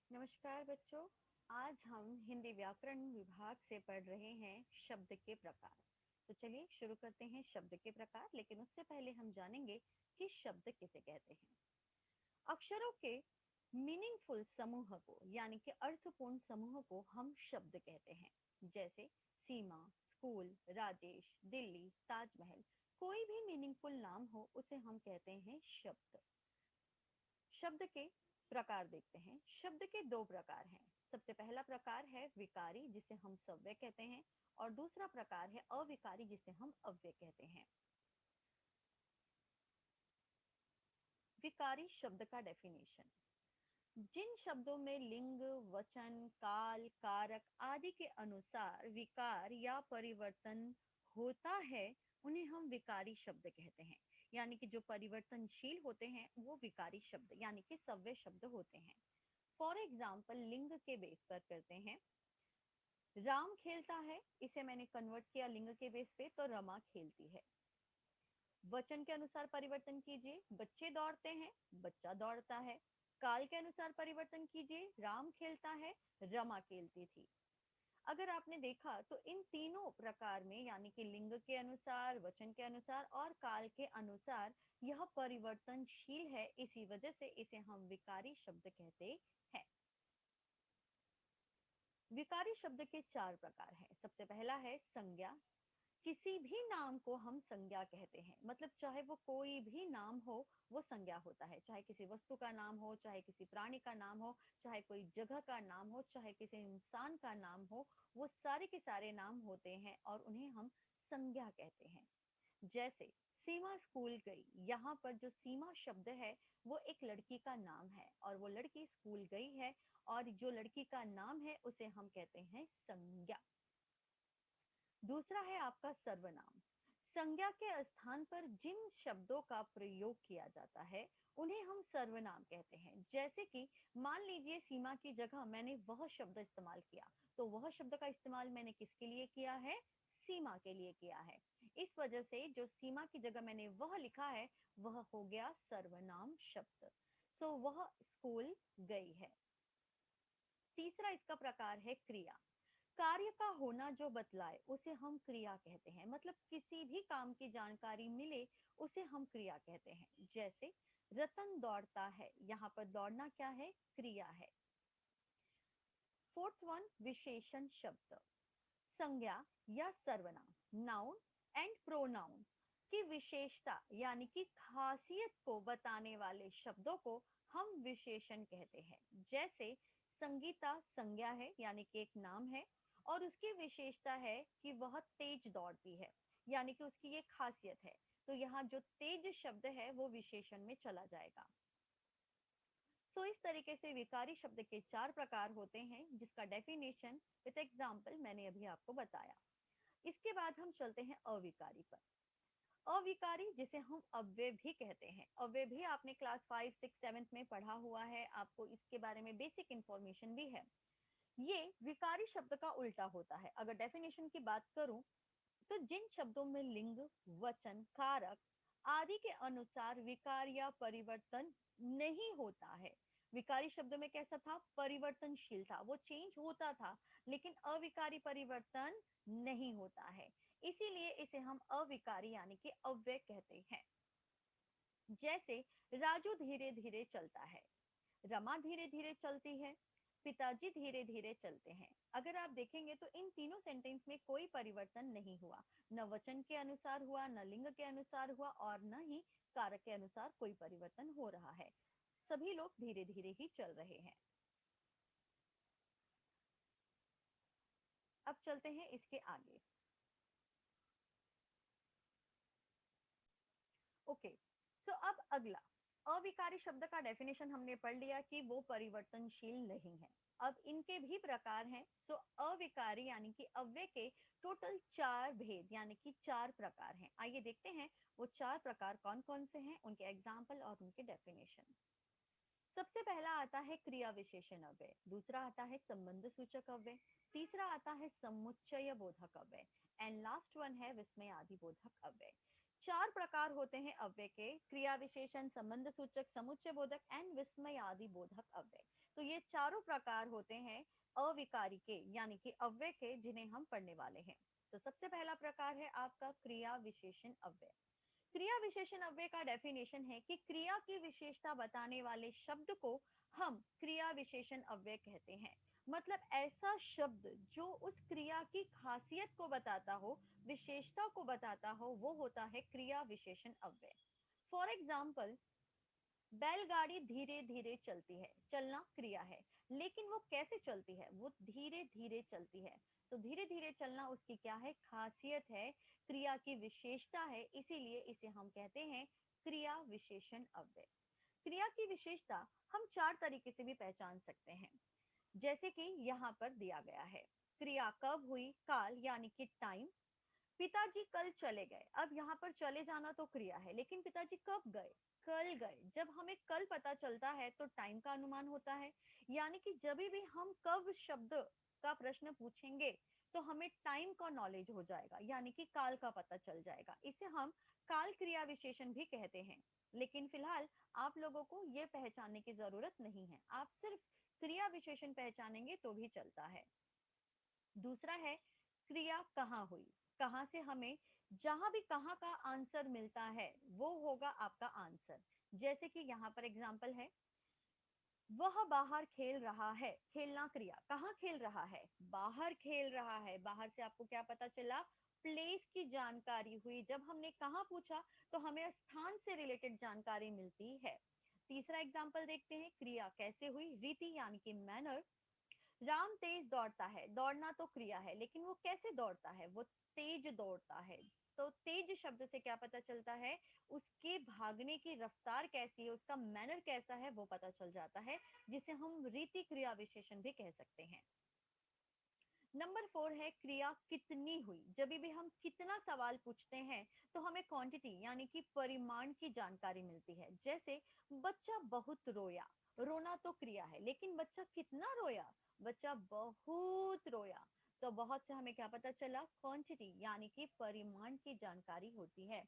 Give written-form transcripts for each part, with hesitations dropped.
नमस्कार बच्चों। आज हम हिंदी व्याकरण विभाग से पढ़ रहे हैं शब्द के प्रकार। तो चलिए शुरू करते हैं शब्द के प्रकार, लेकिन उससे पहले हम जानेंगे कि शब्द किसे कहते हैं। अक्षरों के मीनिंगफुल समूह को यानी कि अर्थपूर्ण समूह को हम शब्द कहते हैं। जैसे सीमा, स्कूल, राजेश, दिल्ली, ताजमहल। कोई भी मीनिंगफुल नाम हो उसे हम कहते हैं शब्द। शब्द के प्रकार देखते हैं। शब्द के दो प्रकार हैं। सबसे पहला प्रकार है विकारी, जिसे हम सव्य कहते हैं, और दूसरा प्रकार है अविकारी, जिसे हम अव्यय कहते हैं। विकारी शब्द का डेफिनेशन। जिन शब्दों में लिंग, वचन, काल, कारक आदि के अनुसार विकार या परिवर्तन होता है, उन्हें हम विकारी शब्द कहते हैं। यानी कि जो परिवर्तनशील होते हैं वो विकारी शब्द यानी कि सव्य शब्द होते हैं। फॉर एग्जाम्पल, लिंग के बेस पर करते हैं। राम खेलता है, इसे मैंने कन्वर्ट किया लिंग के बेस पे, तो रमा खेलती है। वचन के अनुसार परिवर्तन कीजिए, बच्चे दौड़ते हैं, बच्चा दौड़ता है। काल के अनुसार परिवर्तन कीजिए, राम खेलता है, रमा खेलती थी। अगर आपने देखा तो इन तीनों प्रकार में यानी कि लिंग के अनुसार, वचन के अनुसार और काल के अनुसार यह परिवर्तनशील है, इसी वजह से इसे हम विकारी शब्द कहते हैं। विकारी शब्द के चार प्रकार हैं। सबसे पहला है संज्ञा। किसी भी नाम को हम संज्ञा कहते हैं, मतलब चाहे वो कोई भी नाम हो वो संज्ञा होता है। चाहे किसी वस्तु का नाम हो, चाहे किसी प्राणी का नाम हो, चाहे कोई जगह का नाम हो, चाहे किसी इंसान का नाम हो, वो सारे के सारे नाम होते हैं और उन्हें हम संज्ञा कहते हैं। जैसे सीमा स्कूल गई, यहाँ पर जो सीमा शब्द है वो एक लड़की का नाम है और वो लड़की स्कूल गई है, और जो लड़की का नाम है उसे हम कहते हैं संज्ञा। दूसरा है आपका सर्वनाम। संज्ञा के स्थान पर जिन शब्दों का प्रयोग किया जाता है उन्हें हम सर्वनाम कहते हैं। जैसे कि मान लीजिए सीमा की जगह मैंने वह शब्द इस्तेमाल किया, तो वह शब्द का इस्तेमाल मैंने किसके लिए किया है? सीमा के लिए किया है। इस वजह से जो सीमा की जगह मैंने वह लिखा है वह हो गया सर्वनाम शब्द। सो वह स्कूल गई है। तीसरा इसका प्रकार है क्रिया। कार्य का होना जो बतलाए उसे हम क्रिया कहते हैं, मतलब किसी भी काम की जानकारी मिले उसे हम क्रिया कहते हैं। जैसे रतन दौड़ता है, यहाँ पर दौड़ना क्या है? क्रिया है। फोर्थ वन, विशेषण शब्द। संज्ञा या सर्वनाम, नाउन एंड प्रोनाउन की विशेषता यानी कि खासियत को बताने वाले शब्दों को हम विशेषण कहते हैं। जैसे संगीता संज्ञा है यानी कि एक नाम है, और उसकी विशेषता है कि वह तेज दौड़ती है, यानी कि उसकी ये खासियत है। तो यहाँ जो तेज शब्द है वो विशेषण में चला जाएगा। सो इस तरीके से विकारी शब्द के चार प्रकार होते हैं, जिसका डेफिनेशन विद एग्जाम्पल मैंने अभी आपको बताया। इसके बाद हम चलते हैं अविकारी पर। अविकारी जिसे हम अव्यय भी कहते हैं। अव्यय भी आपने क्लास 5, 6, 7 में पढ़ा हुआ है, आपको इसके बारे में बेसिक इंफॉर्मेशन भी है। ये विकारी शब्द का उल्टा होता है। अगर डेफिनेशन की बात करूं तो जिन शब्दों में लिंग, वचन, कारक आदि के अनुसार विकार या परिवर्तन नहीं होता है। विकारी शब्द में कैसा था? परिवर्तनशील था, वो चेंज होता था, लेकिन अविकारी परिवर्तन नहीं होता है, इसीलिए इसे हम अविकारी यानी कि अव्यय कहते हैं। जैसे राजू धीरे धीरे चलता है, रमा धीरे धीरे चलती है, पिताजी धीरे धीरे चलते हैं। अगर आप देखेंगे तो इन तीनों सेंटेंस में कोई परिवर्तन नहीं हुआ, न वचन के अनुसार हुआ, न लिंग के अनुसार हुआ, और न ही कारक के अनुसार कोई परिवर्तन हो रहा है। सभी लोग धीरे धीरे ही चल रहे हैं। अब चलते हैं इसके आगे। ओके, सो अब अगला, अविकारी शब्द का डेफिनेशन हमने पढ़ लिया कि वो परिवर्तनशील नहीं है। अब इनके भी प्रकार हैं। सो अविकारी यानी कि अव्यय के टोटल चार भेद यानी कि चार प्रकार हैं। आइए देखते हैं वो चार प्रकार कौन कौन से हैं, उनके एग्जाम्पल और उनके डेफिनेशन। सबसे पहला आता है क्रिया विशेषण अव्यय, दूसरा आता है संबंध सूचक अव्यय, तीसरा आता है समुच्चय बोधक अव्यय, एंड लास्ट वन है विस्मय आदि बोधक अव्यय। चार प्रकार होते हैं अव्यय के: क्रिया विशेषण, संबंध सूचक, समुच्चय बोधक एंड विस्मय आदि बोधक अव्यय। तो ये चारों प्रकार होते हैं अविकारी के यानी कि अव्यय के, जिन्हें हम पढ़ने वाले हैं। तो सबसे पहला प्रकार है आपका क्रिया विशेषण अव्यय। क्रिया विशेषण अव्यय का डेफिनेशन है कि क्रिया की विशेषता बताने वाले शब्द को हम क्रिया विशेषण अव्यय कहते हैं। मतलब ऐसा शब्द जो उस क्रिया की खासियत को बताता हो, विशेषता को बताता हो, वो होता है क्रिया विशेषण अव्यय। फॉर एग्जाम्पल, बैलगाड़ी धीरे धीरे चलती है। चलना क्रिया है, लेकिन वो कैसे चलती है? वो धीरे धीरे चलती है। तो धीरे धीरे चलना उसकी क्या है? खासियत है, क्रिया की विशेषता है, इसीलिए इसे हम कहते हैं क्रिया विशेषण अव्यय। क्रिया की विशेषता हम चार तरीके से भी पहचान सकते हैं, जैसे कि यहाँ पर दिया गया है। क्रिया कब हुई, काल यानी कि टाइम। पिताजी कल चले गए। अब यहाँ पर चले जाना तो क्रिया है, लेकिन पिताजी कब गए? कल गए। जब हमें कल पता चलता है तो टाइम का अनुमान होता है, यानी कि जब भी हम कब शब्द का प्रश्न पूछेंगे तो हमें टाइम का नॉलेज हो जाएगा, यानी कि काल का पता चल जाएगा। इसे हम काल क्रिया विशेषण भी कहते हैं। लेकिन फिलहाल आप लोगों को ये पहचानने की जरूरत नहीं है, आप सिर्फ क्रिया विशेषण पहचानेंगे तो भी चलता है। दूसरा है क्रिया कहाँ हुई। कहाँ से हमें जहां भी कहाँ का आंसर मिलता है वो होगा आपका आंसर। जैसे कि यहाँ पर एग्जाम्पल है, वह बाहर खेल रहा है। खेलना क्रिया। कहाँ खेल रहा है? बाहर खेल रहा है। बाहर से आपको क्या पता चला? प्लेस की जानकारी हुई। जब हमने कहाँ पूछा तो हमें स्थान से रिलेटेड जानकारी मिलती है। तीसरा एग्जाम्पल देखते हैं, क्रिया कैसे हुई। रीति यानी कि मैनर। राम तेज दौड़ता है। दौड़ना तो क्रिया है, लेकिन वो कैसे दौड़ता है? वो तेज दौड़ता है। तो तेज शब्द से क्या पता चलता है? उसके भागने की रफ्तार कैसी है, उसका मैनर कैसा है, वो पता चल जाता है, जिसे हम रीति क्रिया विशेषण भी कह सकते हैं। नंबर 4 है क्रिया कितनी हुई। जब भी हम कितना सवाल पूछते हैं तो हमें क्वांटिटी यानी कि परिमाण की जानकारी मिलती है। जैसे बच्चा बहुत रोया। रोना तो क्रिया है, लेकिन बच्चा कितना रोया? बच्चा बहुत रोया। तो बहुत से हमें क्या पता चला? क्वांटिटी यानी कि परिमाण की जानकारी होती है।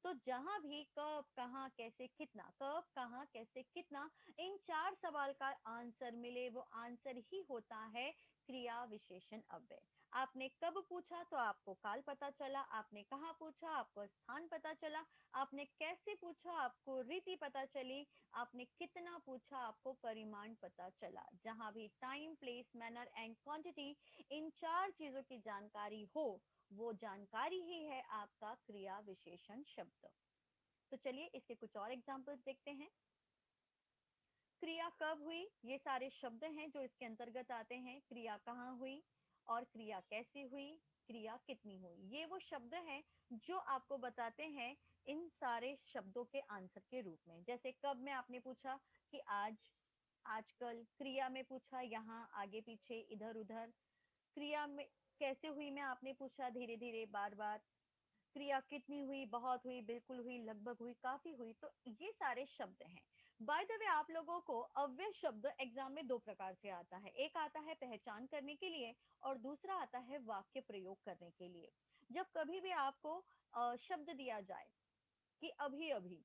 तो जहां भी कब, कहाँ, कैसे, कितना, कब, कहाँ, कैसे, कितना, इन चार सवाल का आंसर मिले, वो आंसर ही होता है क्रिया विशेषण अव्यय। आपने कब पूछा तो आपको काल पता चला, आपने कहाँ पूछा आपको स्थान पता चला, आपने कैसे पूछा आपको रीति पता चली, आपने कितना पूछा आपको परिमाण पता चला। जहां भी time, place, manner and quantity, इन चार चीजों की जानकारी हो, वो जानकारी ही है आपका क्रिया विशेषण शब्द। तो चलिए इसके कुछ और एग्जांपल्स देखते हैं। क्रिया कब हुई, ये सारे शब्द हैं जो इसके अंतर्गत आते हैं। क्रिया कहाँ हुई और क्रिया कैसे हुई, क्रिया कितनी हुई, ये वो शब्द हैं जो आपको बताते हैं इन सारे शब्दों के आंसर के रूप में। जैसे कब में आपने पूछा कि आज, आजकल। क्रिया में पूछा यहाँ, आगे पीछे, इधर उधर। क्रिया में कैसे हुई में आपने पूछा धीरे धीरे, बार बार। क्रिया कितनी हुई, बहुत हुई, बिल्कुल हुई, लगभग हुई, काफी हुई। तो ये सारे शब्द हैं। बाय द वे, आप लोगों को अव्यय शब्द एग्जाम में दो प्रकार से आता है। एक आता है पहचान करने के लिए और दूसरा आता है वाक्य प्रयोग करने के लिए। जब कभी भी आपको शब्द दिया जाए कि अभी अभी,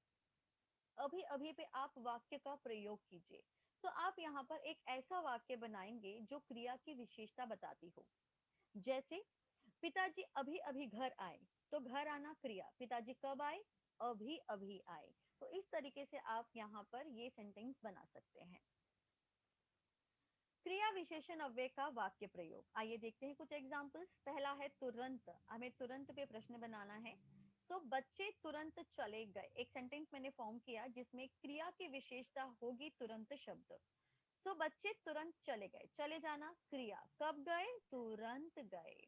अभी अभी पे आप वाक्य का प्रयोग कीजिए, तो आप यहाँ पर एक ऐसा वाक्य बनाएंगे जो क्रिया की विशेषता बताती हो। जैसे पिताजी अभी अभी घर आए। तो घर आना क्रिया। पिताजी कब आए? अभी अभी आए। तो इस तरीके से आप यहाँ पर ये सेंटेंस बना सकते हैं। क्रिया विशेषण अव्यय का वाक्य प्रयोग, आइए देखते हैं कुछ एग्जांपल्स। पहला है तुरंत। हमें तुरंत पे प्रश्न बनाना है। तो बच्चे तुरंत चले गए। एक सेंटेंस मैंने फॉर्म किया जिसमें क्रिया की विशेषता होगी तुरंत शब्द। तो बच्चे तुरंत चले गए। चले जाना क्रिया। कब गए? तुरंत गए।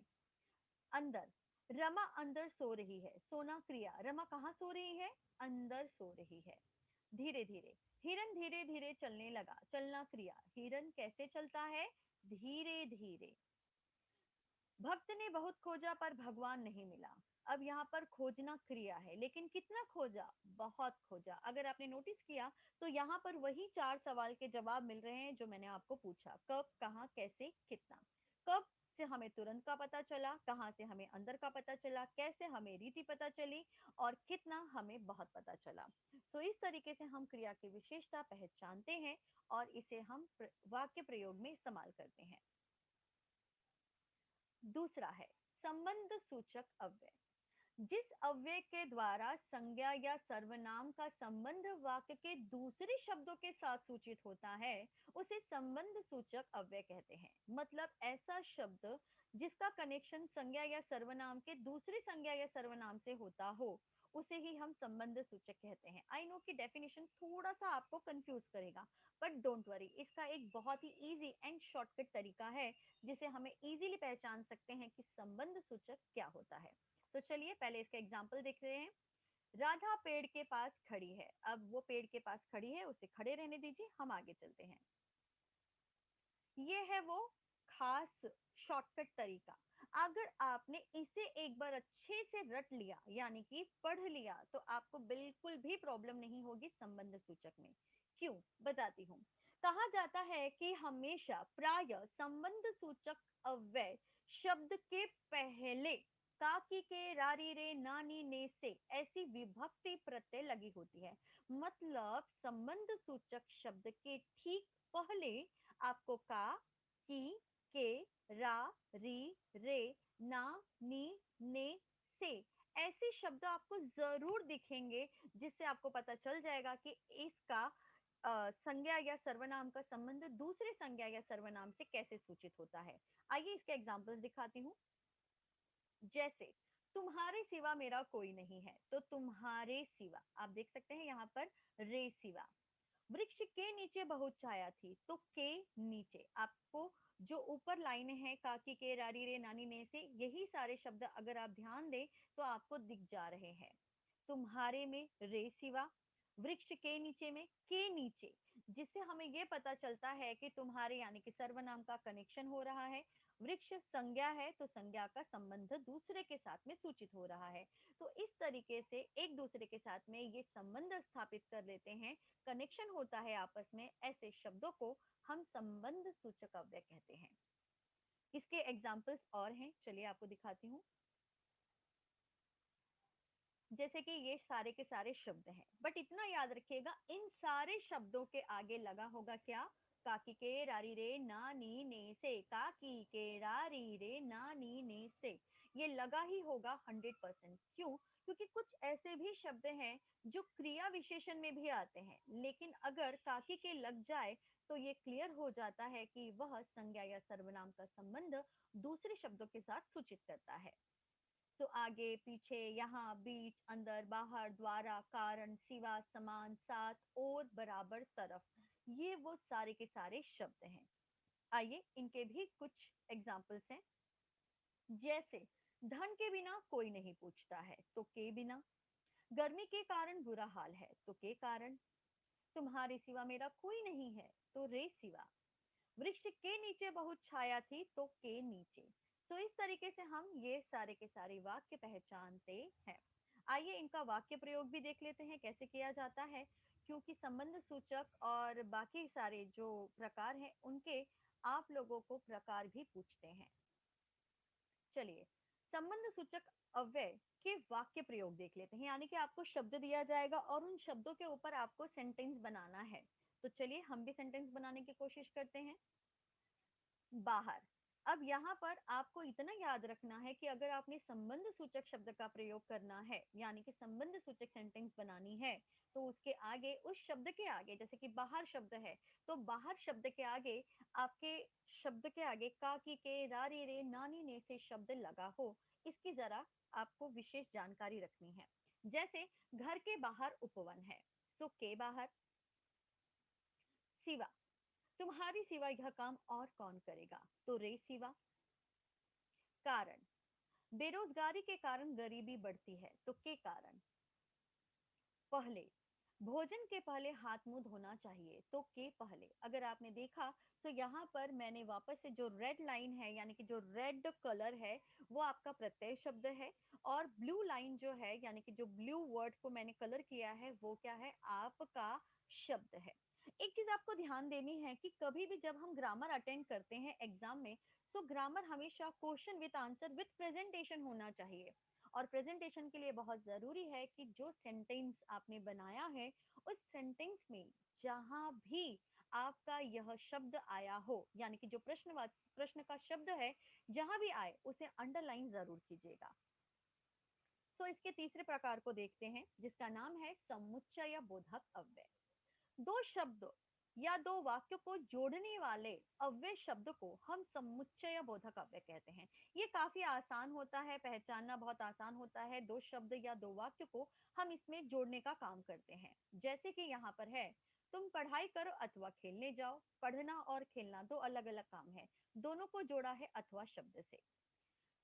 अंदर। रमा अंदर सो रही है। सोना क्रिया। रमा कहाँ सो रही है? अंदर सो रही है। धीरे धीरे। हिरन धीरे धीरे चलने लगा। चलना क्रिया। हिरन कैसे चलता है? धीरे धीरे। भक्त ने बहुत खोजा पर भगवान नहीं मिला। अब यहाँ पर खोजना क्रिया है, लेकिन कितना खोजा? बहुत खोजा। अगर आपने नोटिस किया तो यहाँ पर वही चार सवाल के जवाब मिल रहे हैं जो मैंने आपको पूछा। कब, कहाँ, कैसे, कितना। कब से हमें तुरंत का पता चला, कहाँ से हमें अंदर का पता चला, कैसे हमें रीति पता चली और कितना हमें बहुत पता चला। तो इस तरीके से हम क्रिया की विशेषता पहचानते हैं और इसे हम वाक्य प्रयोग में इस्तेमाल करते हैं। दूसरा है संबंध सूचक अव्यय। जिस अव्यय के द्वारा संज्ञा या सर्वनाम का संबंध वाक्य के दूसरे शब्दों के साथ सूचित होता है उसे संबंध सूचक अव्यय कहते हैं। मतलब ऐसा शब्द जिसका कनेक्शन संज्ञा या सर्वनाम के दूसरे संज्ञा या सर्वनाम से होता हो उसे ही हम संबंध सूचक कहते हैं। आई नो कि डेफिनेशन थोड़ा सा आपको कंफ्यूज करेगा, बट डोंट वरी, इसका एक बहुत ही इजी एंड शॉर्टकट तरीका है जिसे हमें इजीली पहचान सकते हैं कि संबंध सूचक क्या होता है। तो चलिए पहले इसका एग्जाम्पल देख रहे हैं। राधा पेड़ के पास खड़ी है। अब वो पेड़ के पास खड़ी है, उसे खड़े रहने दीजिए, हम आगे चलते हैं। ये है वो खास शॉर्टकट तरीका। अगर आपने इसे एक बार अच्छे से रट लिया यानी कि पढ़ लिया तो आपको बिल्कुल भी प्रॉब्लम नहीं होगी संबंध सूचक में। क्यों, बताती हूँ। कहा जाता है कि हमेशा प्राय संबंध सूचक अव्यय शब्द के पहले काकी के रारी रे नानी ने से ऐसी विभक्ति प्रत्यय लगी होती है। मतलब संबंध सूचक शब्द के ठीक पहले आपको का, की, के, रा, री, रे, ना, नी, ने, से ऐसे शब्द आपको जरूर दिखेंगे जिससे आपको पता चल जाएगा कि इसका संज्ञा या सर्वनाम का संबंध दूसरे संज्ञा या सर्वनाम से कैसे सूचित होता है। आइए इसके एग्जांपल्स दिखाती हूँ। जैसे तुम्हारे सिवा मेरा कोई नहीं है, तो तुम्हारे सिवा आप देख सकते हैं यहाँ पर रे सिवा। वृक्ष के नीचे बहुत छाया थी, तो के नीचे आपको जो ऊपर लाइन है काकी के रारी रे नानी ने से यही सारे शब्द अगर आप ध्यान दें तो आपको दिख जा रहे हैं। तुम्हारे में रे सिवा, वृक्ष के नीचे में के नीचे, जिससे हमें ये पता चलता है कि तुम्हारे यानी कि सर्वनाम का कनेक्शन हो रहा है। वृक्ष संज्ञा है तो संज्ञा का संबंध दूसरे के साथ में सूचित हो रहा है। तो इस तरीके से एक दूसरे के साथ में ये संबंध स्थापित कर लेते हैं, कनेक्शन होता है आपस में, ऐसे शब्दों को हम संबंध सूचक अव्यय कहते हैं। इसके एग्जाम्पल्स और हैं, चलिए आपको दिखाती हूँ। जैसे कि ये सारे के सारे शब्द हैं, बट इतना याद रखिएगा इन सारे शब्दों के आगे लगा होगा क्या, काकी के रारी रे नानी ने से, काकी के रारी रे नानी ने से, ये लगा ही होगा 100%। क्यों? क्योंकि कुछ ऐसे भी शब्द हैं जो क्रिया विशेषण में भी आते हैं, लेकिन अगर काकी के लग जाए तो ये क्लियर हो जाता है कि वह संज्ञा या सर्वनाम का संबंध दूसरे शब्दों के साथ सूचित करता है। तो आगे पीछे यहाँ बीच अंदर बाहर द्वारा कारण सिवा समान साथ और बराबर तरफ, ये वो सारे के सारे शब्द हैं। आइए इनके भी कुछ एग्जाम्पल्स हैं। जैसे धन के बिना कोई नहीं पूछता है, तो के बिना। गर्मी के कारण बुरा हाल है, तो के कारण। तुम्हारे सिवा मेरा कोई नहीं है, तो रे सिवा। वृक्ष के नीचे बहुत छाया थी, तो के नीचे। तो इस तरीके से हम ये सारे के सारे वाक्य पहचानते हैं। आइए इनका वाक्य प्रयोग भी देख लेते हैं कैसे किया जाता है, क्योंकि संबंध सूचक और बाकी सारे जो प्रकार हैं उनके आप लोगों को प्रकार भी पूछते हैं। चलिए संबंध सूचक अव्यय के वाक्य प्रयोग देख लेते हैं, यानी कि आपको शब्द दिया जाएगा और उन शब्दों के ऊपर आपको सेंटेंस बनाना है। तो चलिए हम भी सेंटेंस बनाने की कोशिश करते हैं। बाहर। अब यहाँ पर आपको इतना याद रखना है कि अगर आपने संबंध सूचक शब्द का प्रयोग करना है यानी कि संबंध सूचक सेंटेंस बनानी है तो उसके आगे, उस शब्द के आगे, जैसे कि बाहर शब्द है तो बाहर शब्द के आगे आपके शब्द के आगे काकी के रारी रे नानी ने से शब्द लगा हो, इसकी जरा आपको विशेष जानकारी रखनी है। जैसे घर के बाहर उपवन है, तो के बाहर। सिवा, तुम्हारी सिवा यह काम और कौन करेगा, तो रे सिवा। कारण, बेरोजगारी के कारण गरीबी बढ़ती है, तो के कारण। पहले, भोजन के पहले हाथ मुंह धोना चाहिए, तो के पहले। अगर आपने देखा तो यहाँ पर मैंने वापस से जो रेड लाइन है यानी कि जो रेड कलर है वो आपका प्रत्यय शब्द है, और ब्लू लाइन जो है यानी कि जो ब्लू वर्ड को मैंने कलर किया है वो क्या है, आपका शब्द है। एक चीज आपको ध्यान देनी है कि कभी भी जब हम ग्रामर अटेंड करते हैं एग्जाम में, तो ग्रामर हमेशा question with answer with presentation होना चाहिए। और प्रेजेंटेशन के लिए बहुत जरूरी है कि जो सेंटेंस आपने बनाया है, उस सेंटेंस में जहां भी आपका यह शब्द आया हो, यानी कि जो प्रश्न का शब्द है, जहां भी आए उसे अंडरलाइन जरूर कीजिएगा। तो इसके तीसरे प्रकार को देखते हैं, जिसका नाम है समुच्चय बोधक अव्यय। दो शब्द या दो वाक्य को जोड़ने वाले अव्यय शब्द को हम समुच्चय बोधक अव्यय कहते हैं। ये काफी आसान होता है, पहचानना बहुत आसान होता है। दो शब्द या दो वाक्य को हम इसमें जोड़ने का काम करते हैं। जैसे कि यहाँ पर है, तुम पढ़ाई करो अथवा खेलने जाओ। पढ़ना और खेलना दो अलग अलग काम है, दोनों को जोड़ा है अथवा शब्द से।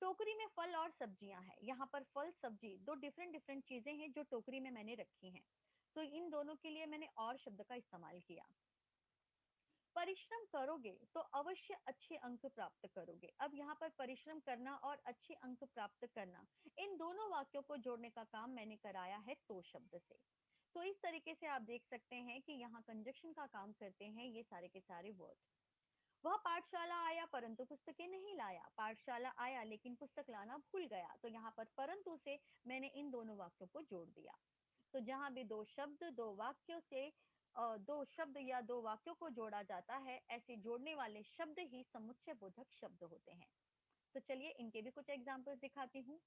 टोकरी में फल और सब्जियां हैं। यहाँ पर फल सब्जी दो डिफरेंट डिफरेंट चीजें हैं जो टोकरी में मैंने रखी हैं, तो इन दोनों के लिए मैंने और शब्द का इस्तेमाल किया। परिश्रम करोगे तो अवश्य अच्छे अंक प्राप्त करोगे। अब यहाँ पर परिश्रम करना और अच्छे अंक प्राप्त करना, इन दोनों वाक्यों को जोड़ने का काम मैंने कराया है तो शब्द से। तो इस तरीके से आप देख सकते हैं कि यहाँ कंजक्शन का काम करते हैं ये सारे के सारे वर्ड। वह पाठशाला आया परंतु पुस्तकें नहीं लाया। पाठशाला आया लेकिन पुस्तक लाना भूल गया, तो यहाँ पर परंतु से मैंने इन दोनों वाक्यों को जोड़ दिया। तो जहां भी दो शब्द दो वाक्यों से दो शब्द या दो वाक्यों को जोड़ा जाता है, ऐसे जोड़ने वाले शब्द ही समुच्चय बोधक शब्द होते हैं। तो चलिए इनके भी कुछ एग्जाम्पल्स दिखाती हूँ।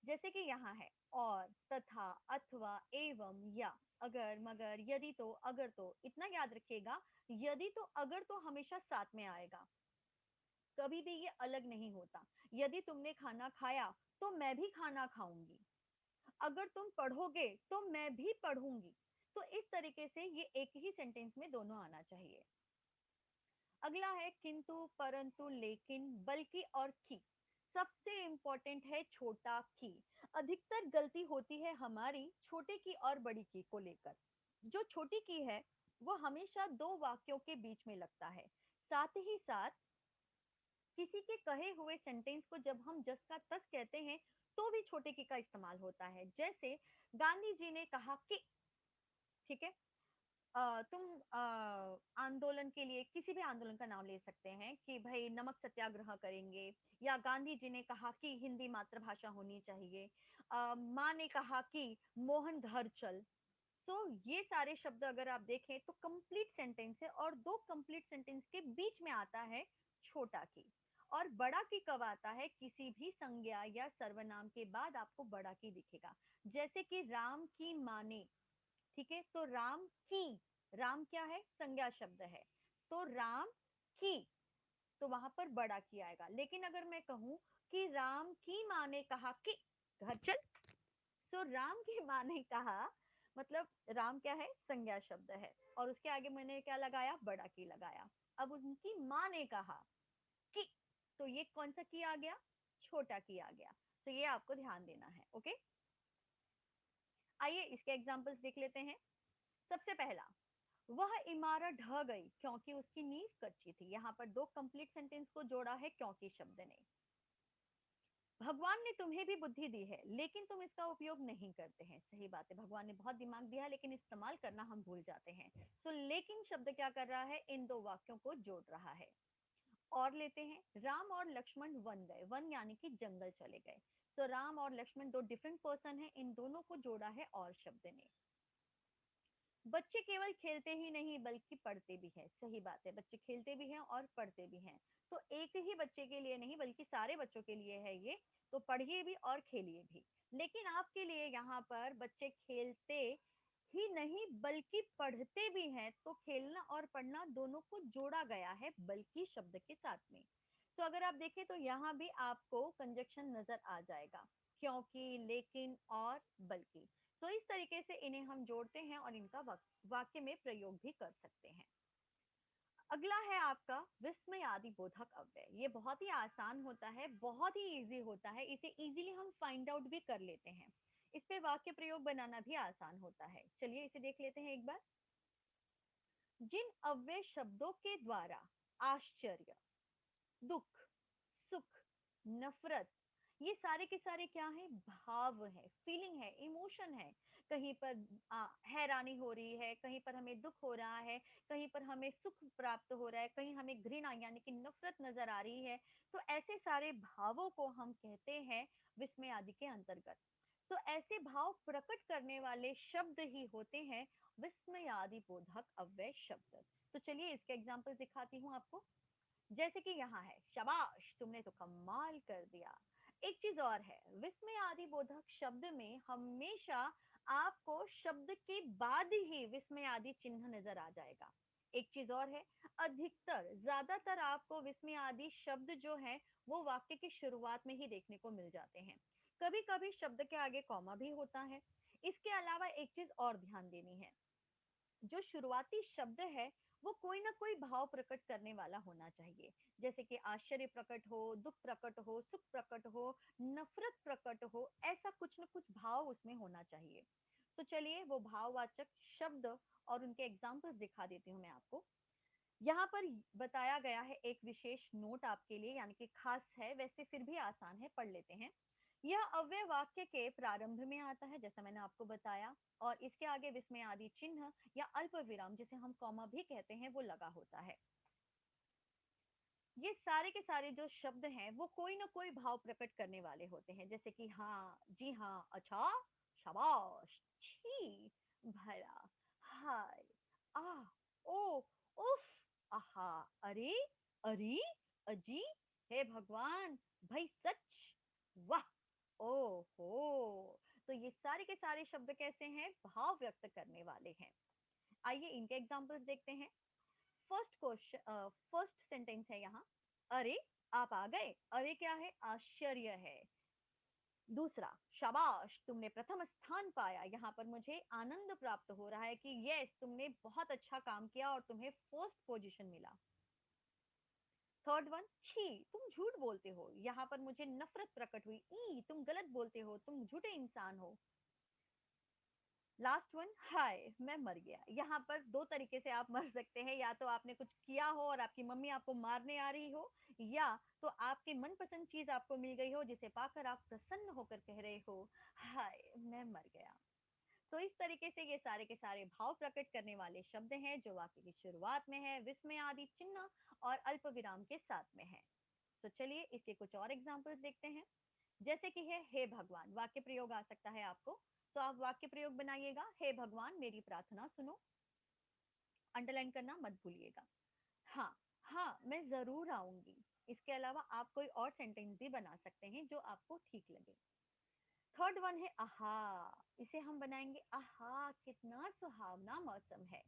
जैसे कि यहाँ है और, तथा, अथवा, एवं, या, अगर, मगर, यदि तो, अगर तो। इतना याद रखिएगा, यदि तो अगर तो हमेशा साथ में आएगा, कभी भी ये अलग नहीं होता। यदि तुमने खाना खाया तो मैं भी खाना खाऊंगी। अगर तुम पढ़ोगे तो मैं भी पढ़ूंगी। तो इस तरीके से ये एक ही सेंटेंस में दोनों आना चाहिए। अगला है किंतु, परंतु, लेकिन, बल्कि और की। सबसे इंपॉर्टेंट है छोटा की। अधिकतर गलती होती है हमारी छोटे की और बड़ी की को लेकर। जो छोटी की है वो हमेशा दो वाक्यों के बीच में लगता है। साथ ही साथ किसी के कहे हुए सेंटेंस को जब हम जस का तस कहते हैं, तो भी छोटे की का इस्तेमाल होता है। जैसे गांधी जी ने कहा कि, ठीक है, तुम आंदोलन के लिए किसी भी आंदोलन का नाम ले सकते हैं कि भाई नमक सत्याग्रह करेंगे, या गांधी जी ने कहा कि हिंदी मातृभाषा होनी चाहिए। माँ ने कहा कि मोहन घर चल। तो ये सारे शब्द अगर आप देखें तो कंप्लीट सेंटेंस है, और दो कंप्लीट सेंटेंस के बीच में आता है छोटा की। और बड़ा की कब आता है? किसी भी संज्ञा या सर्वनाम के बाद आपको बड़ा की दिखेगा। जैसे कि राम की माने, ठीक है, तो राम की, राम क्या है? संज्ञा शब्द है, तो राम की, तो वहां पर बड़ा की आएगा। लेकिन अगर मैं कहूं कि राम की माँ ने कहा कि घर चल, तो राम की माँ ने कहा, मतलब राम क्या है? संज्ञा शब्द है, और उसके आगे मैंने क्या लगाया? बड़ा की लगाया। अब उनकी माँ ने कहा कि, तो ये कौन सा की आ गया? छोटा की आ गया। तो ये आपको ध्यान देना है। ओके, आइए इसके एग्जाम्पल्स देख लेते हैं। सबसे पहला, वह इमारत ढह गई क्योंकि उसकी नींव कच्ची थी। यहाँ पर दो कंप्लीट सेंटेंस को जोड़ा है क्योंकि शब्द ने। भगवान ने तुम्हें भी बुद्धि दी है लेकिन तुम इसका उपयोग नहीं करते हैं। सही बात है, भगवान ने बहुत दिमाग दिया है लेकिन इस्तेमाल करना हम भूल जाते हैं। तो लेकिन शब्द क्या कर रहा है? इन दो वाक्यों को जोड़ रहा है। और लेते हैं, राम और लक्ष्मण वन गए। वन यानी कि जंगल चले गए। तो राम और लक्ष्मण दो डिफरेंट पर्सन है, इन दोनों को जोड़ा है और शब्द ने। बच्चे केवल खेलते ही नहीं बल्कि पढ़ते भी हैं। सही बात है, बच्चे खेलते भी हैं और पढ़ते भी हैं। तो एक ही बच्चे के लिए नहीं बल्कि सारे बच्चों के लिए है ये। तो पढ़िए भी और खेलिए भी। लेकिन आपके लिए यहाँ पर बच्चे खेलते ही नहीं बल्कि पढ़ते भी हैं, तो खेलना और पढ़ना दोनों को जोड़ा गया है बल्कि शब्द के साथ में। तो अगर आप देखें तो यहाँ भी आपको कंजक्शन नजर आ जाएगा, क्योंकि, लेकिन और बल्कि। तो इस तरीके से इन्हें हम जोड़ते हैं और इनका वाक्य में प्रयोग भी कर सकते हैं। अगला है आपका विस्मयादि बोधक अव्यय। ये बहुत ही आसान होता है, बहुत ही इजी होता है, इसे इजीली हम फाइंड आउट भी कर लेते हैं। इस पे वाक्य प्रयोग बनाना भी आसान होता है। चलिए इसे देख लेते हैं एक बार। जिन अव्यय शब्दों के द्वारा आश्चर्य, दुख, सुख, नफरत, ये सारे के सारे क्या है? भाव है, फीलिंग है, इमोशन है। कहीं पर हैरानी हो रही है, कहीं पर हमें दुख हो रहा है, कहीं पर हमें सुख प्राप्त हो रहा है, कहीं हमें घृणा यानी कि नफरत नजर आ रही है। तो ऐसे सारे भावों को हम कहते हैं विस्मय आदि के अंतर्गत। तो ऐसे भाव प्रकट करने वाले शब्द ही होते हैं विस्मय आदि बोधक अव्यय शब्द। तो चलिए इसके एग्जाम्पल दिखाती हूँ आपको। जैसे कि यहाँ है, शाबाश तुमने तो कमाल कर दिया। एक चीज और है, विस्मय आदि बोधक शब्द में हमेशा आपको शब्द के बाद ही विस्मय आदि चिन्ह नजर आ जाएगा। एक चीज और है, अधिकतर ज्यादातर आपको विस्मय आदि शब्द जो है वो वाक्य की शुरुआत में ही देखने को मिल जाते हैं। कभी कभी शब्द के आगे कॉमा भी होता है। इसके अलावा एक चीज और ध्यान देनी है, जो शुरुआती शब्द है वो कोई ना कोई भाव प्रकट करने वाला होना चाहिए। जैसे कि आश्चर्य प्रकट हो, दुख प्रकट हो, सुख प्रकट हो, नफरत प्रकट हो, ऐसा कुछ न कुछ भाव उसमें होना चाहिए। तो चलिए वो भाववाचक शब्द और उनके एग्जाम्पल्स दिखा देती हूँ मैं आपको। यहाँ पर बताया गया है एक विशेष नोट आपके लिए, यानी कि खास है, वैसे फिर भी आसान है, पढ़ लेते हैं। यह अव्यय वाक्य के प्रारंभ में आता है जैसा मैंने आपको बताया, और इसके आगे विस्मय आदि चिन्ह या अल्प विराम जिसे हम कॉमा भी कहते हैं वो लगा होता है। ये सारे के सारे जो शब्द हैं वो कोई ना कोई भाव प्रकट करने वाले होते हैं, जैसे कि हाँ, जी हाँ, अच्छा, शाबाश, छी, भला, हाय, आ, ओ, उफ, आहा, अरे, अरे, अजी, हे भगवान, भाई सच, वाह, ओहो। तो ये सारे के सारे शब्द कैसे हैं, भाव व्यक्त करने वाले हैं। आइए इनके एग्जांपल्स देखते हैं। फर्स्ट क्वेश्चन, फर्स्ट सेंटेंस है यहाँ, अरे आप आ गए। अरे क्या है, आश्चर्य है। दूसरा, शाबाश तुमने प्रथम स्थान पाया। यहाँ पर मुझे आनंद प्राप्त हो रहा है कि यस तुमने बहुत अच्छा काम किया और तुम्हें फर्स्ट पोजीशन मिला। थर्ड वन, छी तुम झूठ बोलते हो। यहाँ पर मुझे नफरत प्रकट हुई, ई तुम गलत बोलते हो, तुम झूठे इंसान हो। लास्ट वन, हाय मैं मर गया। यहाँ पर दो तरीके से आप मर सकते हैं, या तो आपने कुछ किया हो और आपकी मम्मी आपको मारने आ रही हो, या तो आपकी मनपसंद चीज आपको मिल गई हो जिसे पाकर आप प्रसन्न होकर कह रहे हो हाय मैं मर गया। तो इस तरीके से ये सारे के सारे भाव प्रकट करने वाले शब्द हैं जो वाक्य की शुरुआत में है, विस्मय आदि चिन्ह और अल्प विराम के साथ में है। तो चलिए इसके कुछ और एग्जाम्पल्स देखते हैं। जैसे कि है, हे भगवान, वाक्य प्रयोग आ सकता है आपको, तो आप वाक्य प्रयोग बनाइएगा, हे भगवान मेरी प्रार्थना सुनो। अंडरलाइन करना मत भूलिएगा। हाँ, हाँ मैं जरूर आऊंगी। इसके अलावा आप कोई और सेंटेंस भी बना सकते हैं जो आपको ठीक लगे। थर्ड वन है आहा। इसे हम बनाएंगे, आहा कितना सुहावना मौसम है,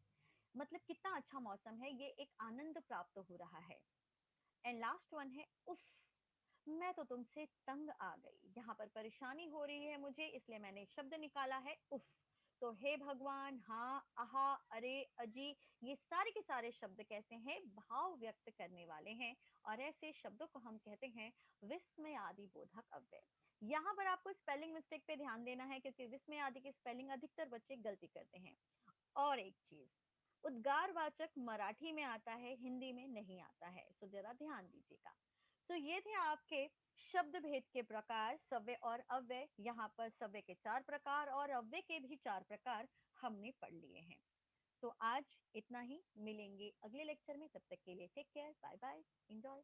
मतलब कितना अच्छा मौसम है, ये एक आनंद प्राप्त हो रहा है। एंड लास्ट वन है उफ, मैं तो तुमसे तंग आ गई। यहाँ पर परेशानी हो रही है मुझे, इसलिए मैंने शब्द निकाला है उफ। तो हे भगवान, हाँ, आहा, अरे, अजी, ये सारे के सारे शब्द कैसे हैं, भाव व्यक्त करने वाले हैं। और ऐसे शब्दों को हम कहते हैं विस्मय आदि बोधक अव्यय। यहाँ पर आपको स्पेलिंग मिस्टेक पे ध्यान देना है, क्योंकि विस्मय आदि की स्पेलिंग अधिकतर बच्चे गलती करते हैं। और एक चीज, उद्गारवाचक मराठी में आता है, हिंदी में नहीं आता है, तो जरा ध्यान दीजिएगा। तो ये थे आपके शब्द भेद के प्रकार, सव्य और अव्यय। यहाँ पर सव्य के 4 प्रकार और अव्यय के भी 4 प्रकार हमने पढ़ लिए हैं। तो आज इतना ही, मिलेंगे अगले लेक्चर में, तब तक के लिए take care, bye bye, enjoy.